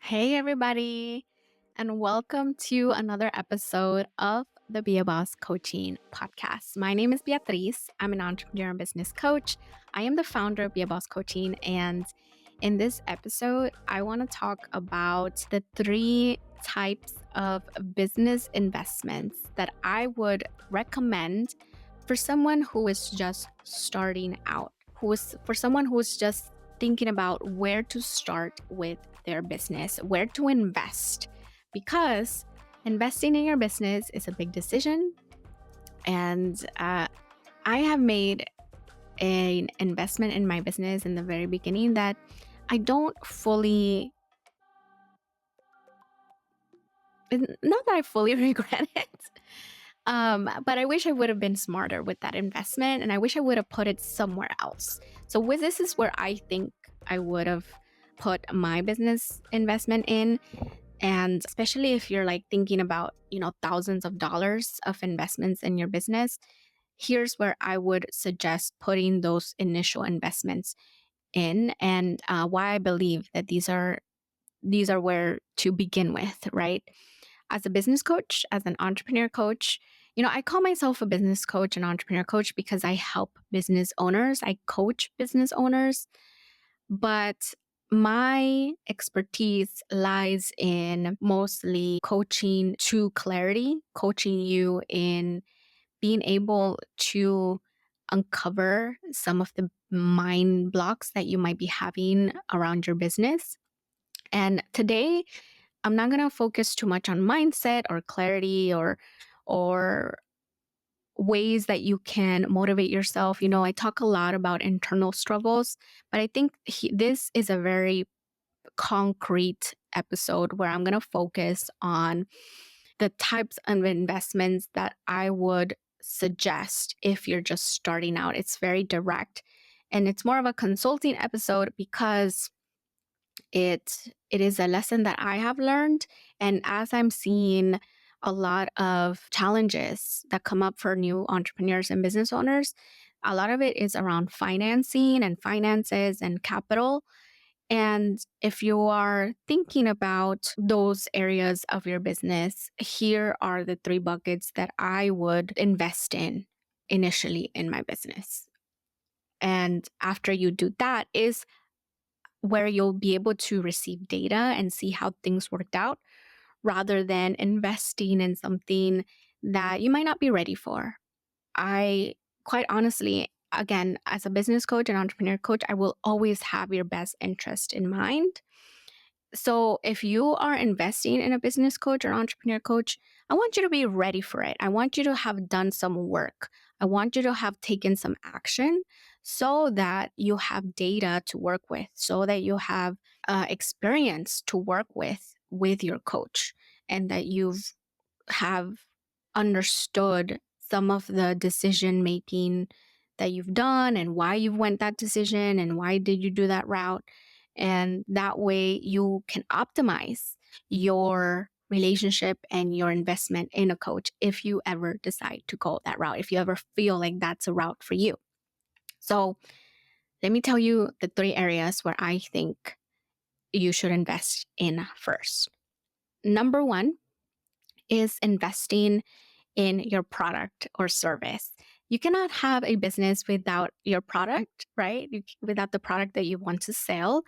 Hey, everybody, and welcome to another episode of the Be a Boss Coaching Podcast. My name is Beatriz. I'm an entrepreneur and business coach. I am the founder of Be a Boss Coaching. And in this episode, I want to talk about the three types of business investments that I would recommend for someone who is just starting out, for someone who is just thinking about where to start with their business, where to invest, because investing in your business is a big decision. And I have made an investment in my business in the very beginning that I don't fully, not that I fully regret it, but I wish I would have been smarter with that investment, and I wish I would have put it somewhere else. So with this is where I think I would have put my business investment in. And especially if you're like thinking about, thousands of dollars of investments in your business, here's where I would suggest putting those initial investments in, and why I believe that these are where to begin with, right? As a business coach, as an entrepreneur coach, I call myself a business coach and entrepreneur coach because I help business owners, I coach business owners, but my expertise lies in mostly coaching to clarity, coaching you in being able to uncover some of the mind blocks that you might be having around your business. And today, I'm not going to focus too much on mindset or clarity or ways that you can motivate yourself. I talk a lot about internal struggles, but I think this is a very concrete episode where I'm going to focus on the types of investments that I would suggest if you're just starting out. It's very direct, and it's more of a consulting episode because it is a lesson that I have learned. And as I'm seeing a lot of challenges that come up for new entrepreneurs and business owners, a lot of it is around financing and finances and capital. And if you are thinking about those areas of your business, here are the three buckets that I would invest in initially in my business. And after you do that is where you'll be able to receive data and see how things worked out rather than investing in something that you might not be ready for. I quite honestly, again, as a business coach and entrepreneur coach, I will always have your best interest in mind. So if you are investing in a business coach or entrepreneur coach, I want you to be ready for it. I want you to have done some work. I want you to have taken some action so that you have data to work with, so that you have experience to work with your coach, and that you've have understood some of the decision making that you've done and why you went that decision and why did you do that route. And that way you can optimize your relationship and your investment in a coach if you ever decide to go that route, if you ever feel like that's a route for you. So let me tell you the three areas where I think you should invest in first. Number one is investing in your product or service. You cannot have a business without your product, right? Without the product that you want to sell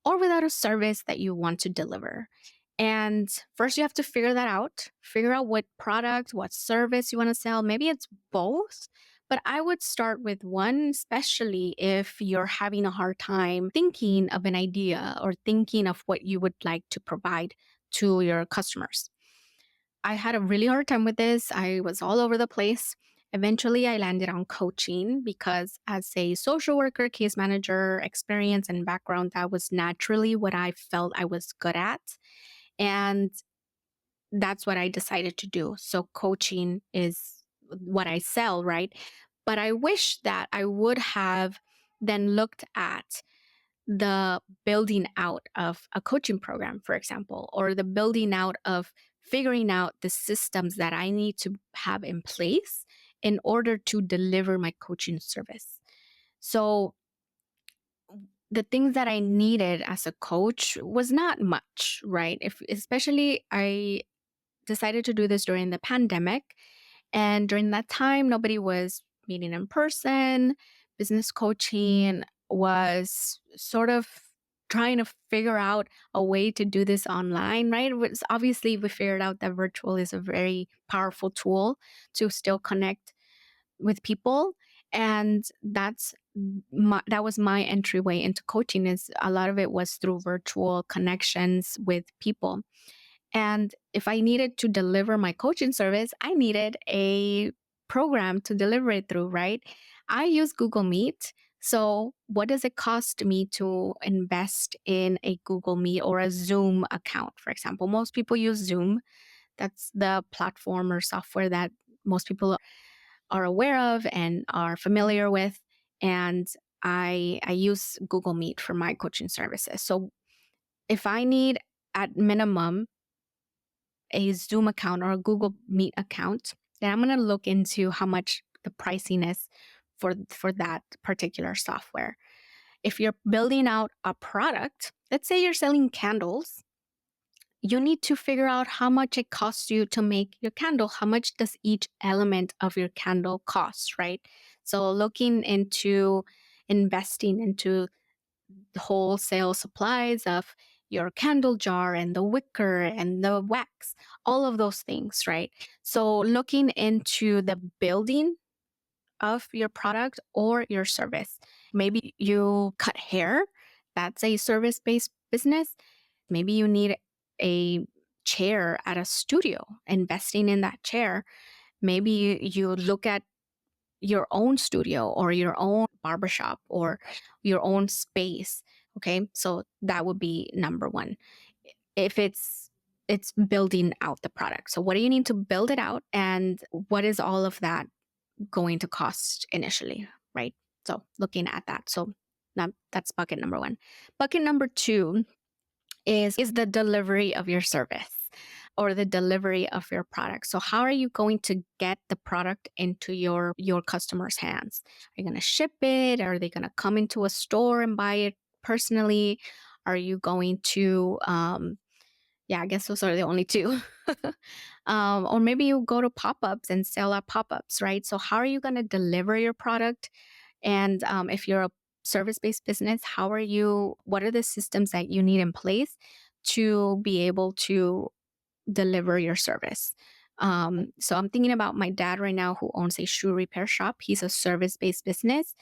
or without a service that you want to deliver. And first, you have to figure out what product, what service you want to sell. Maybe it's both, but I would start with one, especially if you're having a hard time thinking of an idea or thinking of what you would like to provide to your customers. I had a really hard time with this. I was all over the place. Eventually, I landed on coaching because, as a social worker, case manager, experience and background, that was naturally what I felt I was good at. And that's what I decided to do. So, coaching is what I sell, right? But I wish that I would have then looked at the building out of a coaching program, for example, or the building out of figuring out the systems that I need to have in place in order to deliver my coaching service. So the things that I needed as a coach was not much, right? If especially I decided to do this during the pandemic, and during that time nobody was meeting in person. Business coaching was sort of trying to figure out a way to do this online, right? It was obviously we figured out that virtual is a very powerful tool to still connect with people, and that was my entryway into coaching. Is a lot of it was through virtual connections with people. And if I needed to deliver my coaching service, I needed a program to deliver it through, right? I use Google Meet. So, what does it cost me to invest in a Google Meet or a Zoom account, for example? Most people use Zoom. That's the platform or software that most people are aware of and are familiar with. And I use Google Meet for my coaching services. So, if I need at minimum a Zoom account or a Google Meet account, then I'm going to look into how much the pricing is for that particular software. If you're building out a product, let's say you're selling candles, you need to figure out how much it costs you to make your candle. How much does each element of your candle cost, right? So looking into investing into the wholesale supplies of your candle jar and the wicker and the wax, all of those things, right? So looking into the building of your product or your service. Maybe you cut hair, that's a service based business. Maybe you need a chair at a studio, investing in that chair. Maybe you look at your own studio or your own barbershop or your own space. Okay. So that would be number one. If it's building out the product. So what do you need to build it out? And what is all of that going to cost initially? Right. So looking at that. So that's bucket number one. Bucket number two is the delivery of your service or the delivery of your product. So how are you going to get the product into your customers' hands? Are you going to ship it? Are they going to come into a store and buy it personally? Are you going to yeah, I guess those are the only two. Or maybe you go to pop-ups and sell at pop-ups, right? So how are you going to deliver your product? And if you're a service-based business, what are the systems that you need in place to be able to deliver your service? So I'm thinking about my dad right now who owns a shoe repair shop. He's a service-based business.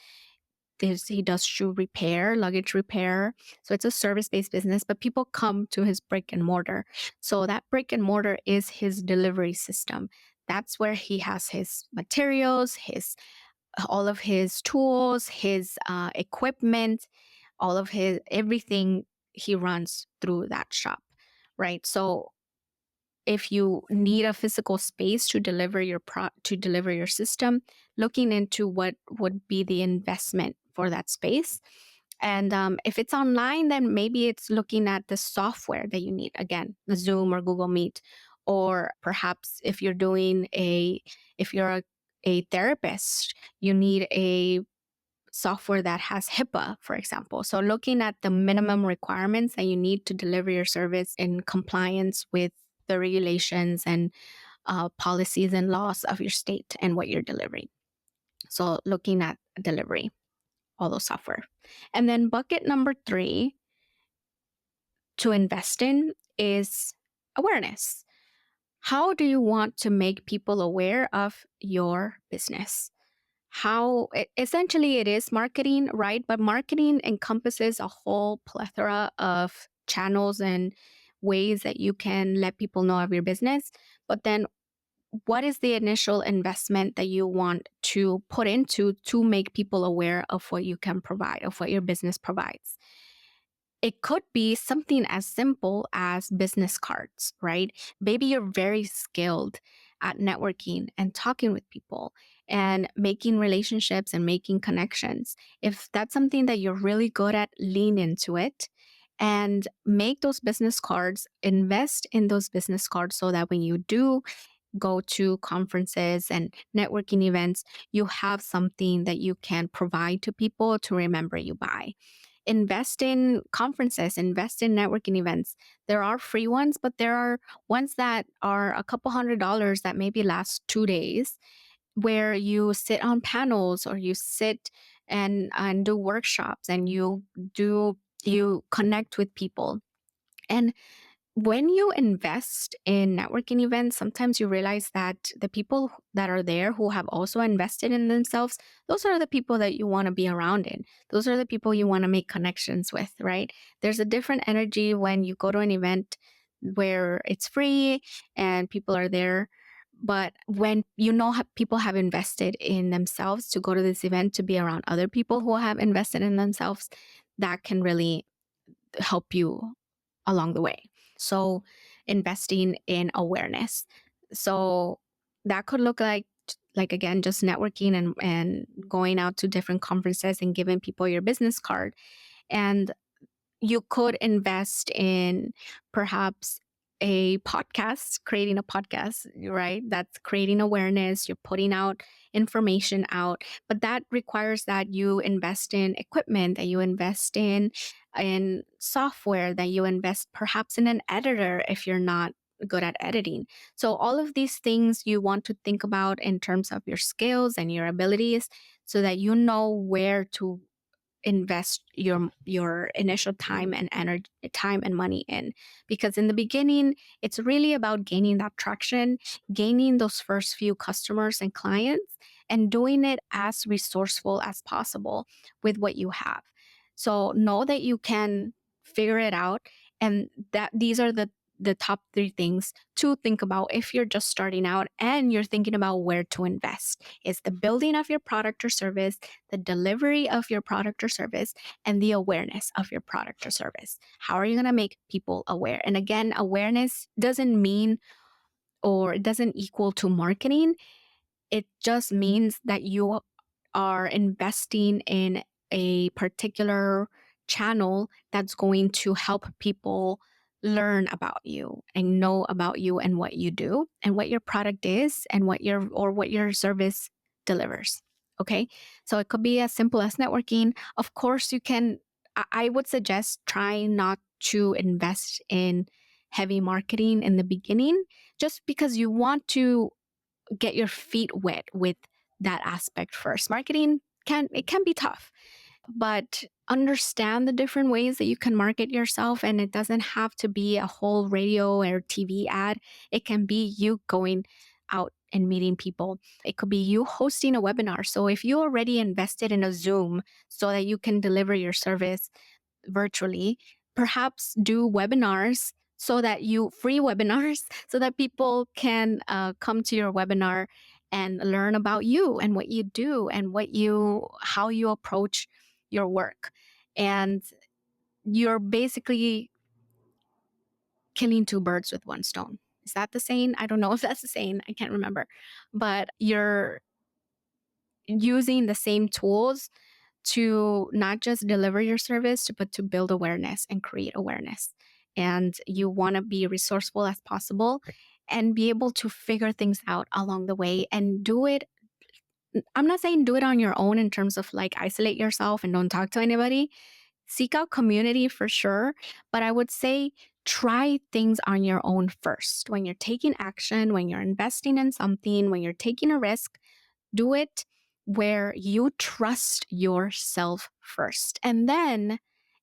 He does shoe repair, luggage repair. So it's a service-based business, but people come to his brick and mortar. So that brick and mortar is his delivery system. That's where he has his materials, his all of his tools, his equipment, all of his everything he runs through that shop, right? So if you need a physical space to deliver to deliver your system, looking into what would be the investment for that space. And if it's online, then maybe it's looking at the software that you need. Again, the Zoom or Google Meet, or perhaps if you're a therapist, you need a software that has HIPAA, for example. So looking at the minimum requirements that you need to deliver your service in compliance with the regulations and policies and laws of your state and what you're delivering. So looking at delivery, all those software. And then bucket number three to invest in is awareness. How do you want to make people aware of your business? Essentially it is marketing, right? But marketing encompasses a whole plethora of channels and ways that you can let people know of your business. But then what is the initial investment that you want to put into to make people aware of what you can provide, of what your business provides? It could be something as simple as business cards, right? Maybe you're very skilled at networking and talking with people and making relationships and making connections. If that's something that you're really good at, lean into it and make those business cards, invest in those business cards so that when you do go to conferences and networking events, you have something that you can provide to people to remember you by. invest in conferences, invest in networking events. There are free ones, but there are ones that are a couple $100 that maybe last 2 days, where you sit on panels or you sit and do workshops, and you connect with people. And when you invest in networking events, sometimes you realize that the people that are there who have also invested in themselves, those are the people that you want to be around in. Those are the people you want to make connections with, right? There's a different energy when you go to an event where it's free and people are there. But when people have invested in themselves to go to this event, to be around other people who have invested in themselves, that can really help you along the way. So, investing in awareness. So, that could look like again, just networking and going out to different conferences and giving people your business card. And you could invest in perhaps a podcast, creating a podcast, right? That's creating awareness. You're putting out information out, but that requires that you invest in equipment, that you invest in software, that you invest perhaps in an editor if you're not good at editing. So all of these things you want to think about in terms of your skills and your abilities, so that you know where to invest your initial time and energy, time and money in. Because in the beginning, it's really about gaining that traction, gaining those first few customers and clients, and doing it as resourceful as possible with what you have. So know that you can figure it out, and that these are the top three things to think about if you're just starting out and you're thinking about where to invest. It's the building of your product or service, the delivery of your product or service, and the awareness of your product or service. How are you going to make people aware? And again, awareness doesn't mean, or it doesn't equal to marketing. It just means that you are investing in a particular channel that's going to help people learn about you and know about you and what you do and what your product is and what your service delivers. Okay? So it could be as simple as networking. Of course, you can I would suggest trying not to invest in heavy marketing in the beginning, just because you want to get your feet wet with that aspect first. Marketing can be tough, but understand the different ways that you can market yourself, and it doesn't have to be a whole radio or TV ad. It can be you going out and meeting people. It could be you hosting a webinar. So if you already invested in a Zoom so that you can deliver your service virtually, perhaps do webinars, so that you free webinars so that people can come to your webinar and learn about you and what you do and how you approach your work. And you're basically killing two birds with one stone. Is that the saying? I don't know if that's the saying. I can't remember. But you're using the same tools to not just deliver your service, but to build awareness and create awareness. And you want to be resourceful as possible and be able to figure things out along the way and do it. I'm not saying do it on your own in terms of like isolate yourself and don't talk to anybody. Seek out community for sure. But I would say try things on your own first. When you're taking action, when you're investing in something, when you're taking a risk, do it where you trust yourself first. And then,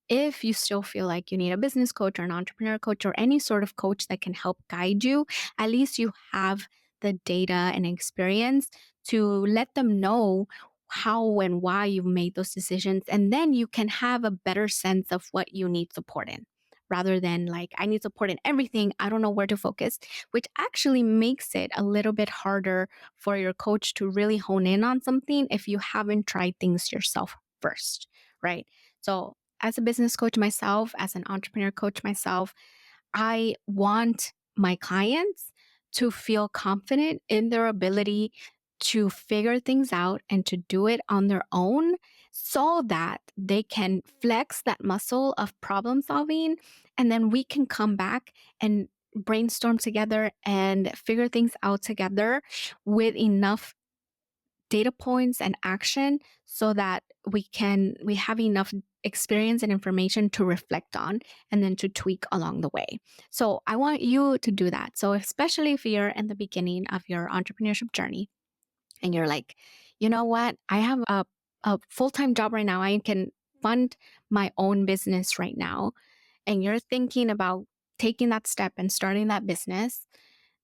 if you still feel like you need a business coach or an entrepreneur coach or any sort of coach that can help guide you, at least you have the data and experience to let them know how and why you've made those decisions. And then you can have a better sense of what you need support in, rather than like, I need support in everything, I don't know where to focus, which actually makes it a little bit harder for your coach to really hone in on something if you haven't tried things yourself first, right? So, as a business coach myself, as an entrepreneur coach myself, I want my clients to feel confident in their ability to figure things out and to do it on their own, so that they can flex that muscle of problem solving. And then we can come back and brainstorm together and figure things out together with enough data points and action, so that we have enough experience and information to reflect on and then to tweak along the way. So I want you to do that. So especially if you're in the beginning of your entrepreneurship journey and you're like, you know what, I have a full-time job right now. I can fund my own business right now. And you're thinking about taking that step and starting that business,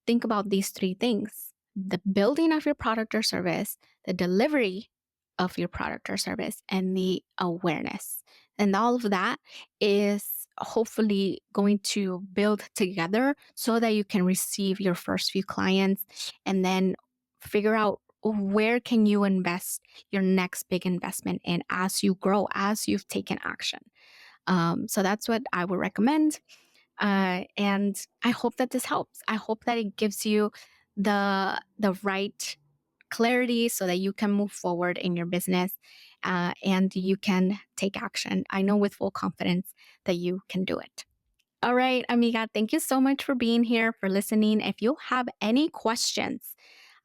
think about these three things: the building of your product or service, the delivery of your product or service, and the awareness. And all of that is hopefully going to build together so that you can receive your first few clients and then figure out where can you invest your next big investment in as you grow, as you've taken action. So that's what I would recommend. And I hope that this helps. I hope that it gives you the right clarity so that you can move forward in your business and you can take action. I know with full confidence that you can do it. All right, amiga, thank you so much for being here, for listening. If you have any questions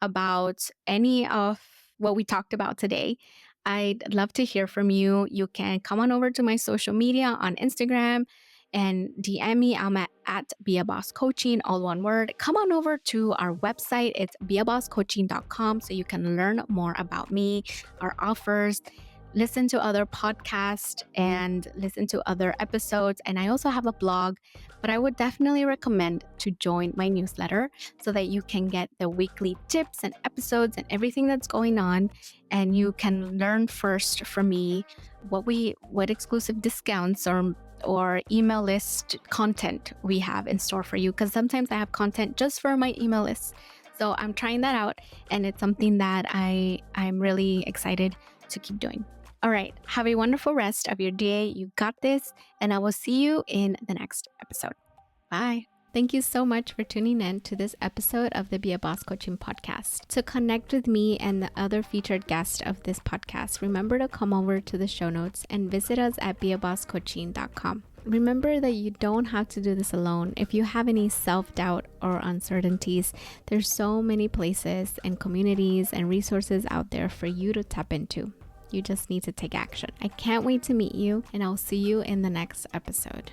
about any of what we talked about today, I'd love to hear from you. You can come on over to my social media on Instagram and DM me. I'm at Be a Boss Coaching, all one word. Come on over to our website. It's beabosscoaching.com so you can learn more about me, our offers, listen to other podcasts and listen to other episodes. And I also have a blog, but I would definitely recommend to join my newsletter so that you can get the weekly tips and episodes and everything that's going on. And you can learn first from me what exclusive discounts or email list content we have in store for you. Because sometimes I have content just for my email list. So I'm trying that out, and it's something that I'm really excited to keep doing. All right. Have a wonderful rest of your day. You got this. And I will see you in the next episode. Bye. Thank you so much for tuning in to this episode of the Be a Boss Coaching podcast. To connect with me and the other featured guests of this podcast, remember to come over to the show notes and visit us at beabosscoaching.com. Remember that you don't have to do this alone. If you have any self-doubt or uncertainties, there's so many places and communities and resources out there for you to tap into. You just need to take action. I can't wait to meet you, and I'll see you in the next episode.